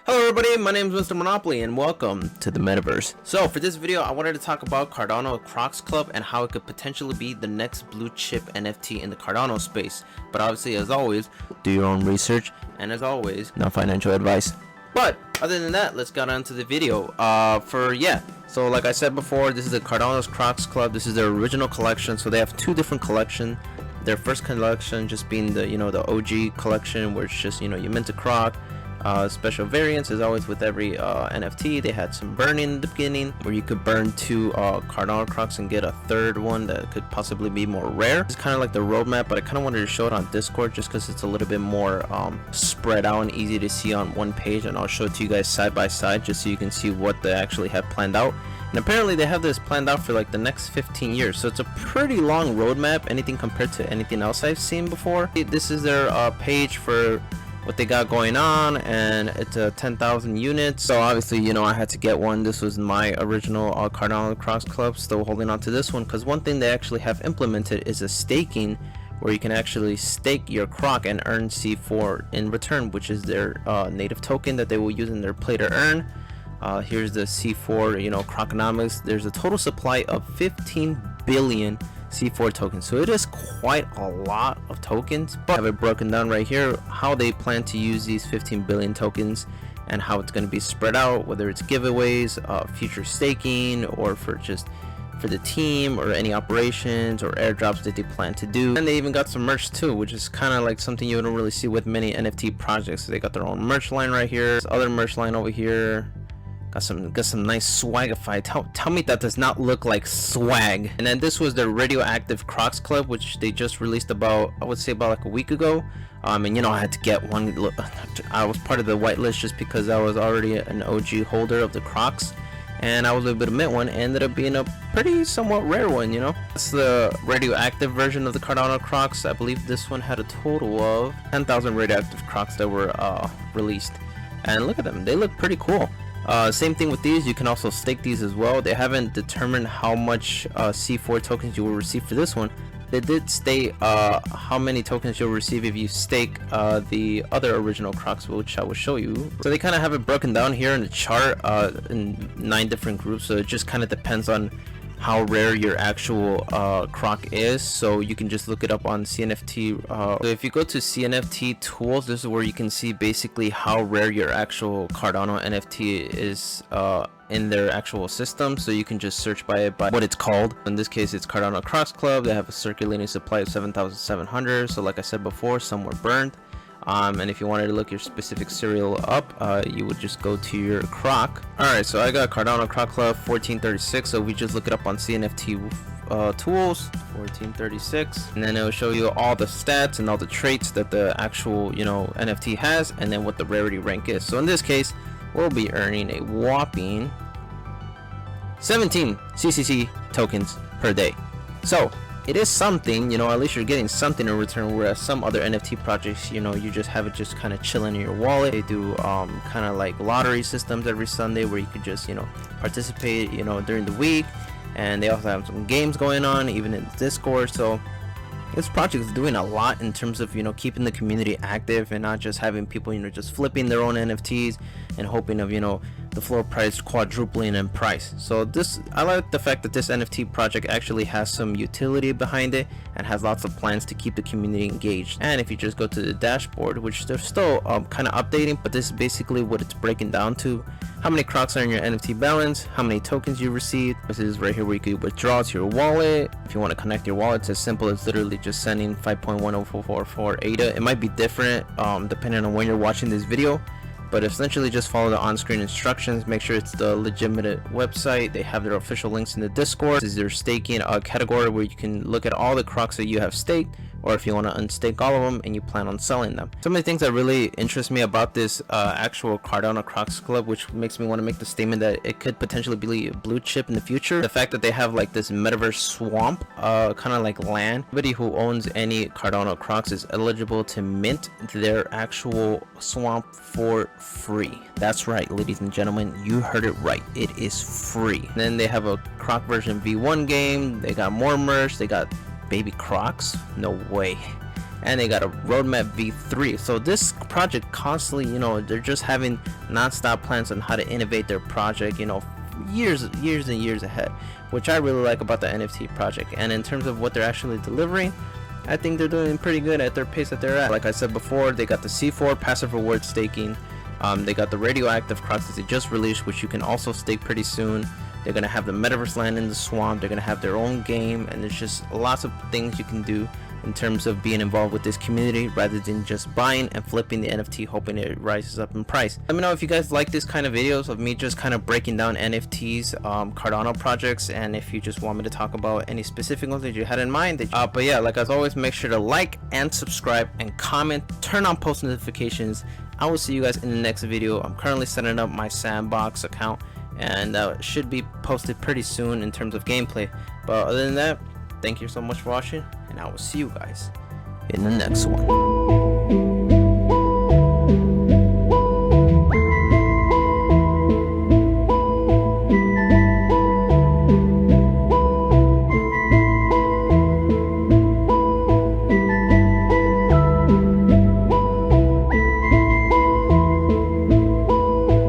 Hello everybody, my name is Mr. Monopoly and welcome to the Metaverse. So for this video, I wanted to talk about Cardano Crocs Club and how it could potentially be the next blue chip NFT in the Cardano space. But obviously, as always, do your own research, and as always, no financial advice. But other than that, let's get on to the video. So like I said before, this is the Cardano Crocs Club. This is their original collection. So they have two different collections. Their first collection just being the the OG collection, where it's just you mint a croc. Special variants as always with every NFT. They had some burning in the beginning where you could burn two Cardano Crocs and get a third one that could possibly be more rare. It's kind of like the roadmap, but I kind of wanted to show it on Discord just because it's a little bit more spread out and easy to see on one page, and I'll show it to you guys side by side just so you can see what they actually have planned out. And apparently they have this planned out for like the next 15 years, so it's a pretty long roadmap, anything compared to anything else I've seen before. This is their page for what they got going on, and it's 10,000 units. So obviously I had to get one. This was my original Cardano Crocs Club. Still holding on to this one because one thing they actually have implemented is a staking, where you can actually stake your croc and earn C4 in return, which is their native token that they will use in their play to earn. Here's the C4 croconomics. There's a total supply of 15 billion C4 tokens, so it is quite a lot of tokens. But I have it broken down right here how they plan to use these 15 billion tokens and how it's going to be spread out, whether it's giveaways, future staking, or for the team, or any operations or airdrops that they plan to do. And they even got some merch too, which is kind of like something you don't really see with many NFT projects. So they got their own merch line right here. This other merch line over here got some nice swagify. Tell me that does not look like swag. And then this was the Radioactive Crocs Club, which they just released about, I would say, about like a week ago. And I had to get one. I was part of the whitelist just because I was already an OG holder of the Crocs, and I was able to mint one. Ended up being a pretty somewhat rare one. That's the radioactive version of the Cardano Crocs. I believe this one had a total of 10,000 radioactive Crocs that were released, and look at them, they look pretty cool. Same thing with these. You can also stake these as well. They haven't determined how much C4 tokens you will receive for this one. They did state how many tokens you'll receive if you stake the other original Crocs, which I will show you. So they kind of have it broken down here in the chart in 9 different groups. So it just kind of depends on how rare your actual croc is. So you can just look it up on CNFT. So if you go to CNFT Tools, this is where you can see basically how rare your actual Cardano NFT is in their actual system. So you can just search by what it's called. In this case, it's Cardano Crocs Club. They have a circulating supply of 7,700. So like I said before, some were burned. And if you wanted to look your specific serial up, you would just go to your croc. Alright, so I got Cardano Croc Club 1436, so we just look it up on CNFT Tools 1436, and then it will show you all the stats and all the traits that the actual NFT has, and then what the rarity rank is. So in this case, we'll be earning a whopping 17 CCC tokens per day. So it is something, at least you're getting something in return, whereas some other NFT projects, you just have it just kind of chilling in your wallet. They do kind of like lottery systems every Sunday where you could just, participate, during the week. And they also have some games going on, even in Discord. So this project is doing a lot in terms of, keeping the community active and not just having people, just flipping their own NFTs and hoping of, the floor price quadrupling in price. So I like the fact that this NFT project actually has some utility behind it and has lots of plans to keep the community engaged. And if you just go to the dashboard, which they're still kind of updating, but this is basically what it's breaking down to: how many Crocs are in your NFT balance, how many tokens you received. This is right here where you can withdraw to your wallet. If you want to connect your wallet, it's as simple as literally just sending 5.10444 ADA. It might be different depending on when you're watching this video, but essentially just follow the on-screen instructions. Make sure it's the legitimate website. They have their official links in the Discord. This is their staking category where you can look at all the Crocs that you have staked, or if you want to unstake all of them and you plan on selling them. Some of the things that really interest me about this actual Cardano Crocs Club, which makes me want to make the statement that it could potentially be a blue chip in the future, the fact that they have like this Metaverse Swamp kind of like land. Anybody who owns any Cardano Crocs is eligible to mint their actual swamp for free. That's right, ladies and gentlemen, you heard it right, it is free. And then they have a Croc version V1 game. They got more merch. They got baby Crocs, no way. and they got a roadmap v3. So this project constantly, you know, they're just having non-stop plans on how to innovate their project, you know, years and years ahead, which I really like about the NFT project. And in terms of what they're actually delivering, I think they're doing pretty good at their pace that they're at. Like I said before, they got the C4 passive reward staking. They got the radioactive Crocs that they just released, which you can also stake pretty soon. They're gonna have the Metaverse land in the swamp. They're gonna have their own game, and there's just lots of things you can do in terms of being involved with this community rather than just buying and flipping the NFT hoping it rises up in price. Let me know if you guys like this kind of videos of me just kind of breaking down NFTs, Cardano projects, and if you just want me to talk about any specific ones that you had in mind. But yeah, like as always, make sure to like and subscribe and comment, turn on post notifications. I will see you guys in the next video. I'm currently setting up my sandbox account, and should be posted pretty soon in terms of gameplay. But other than that, thank you so much for watching, and I will see you guys in the next one.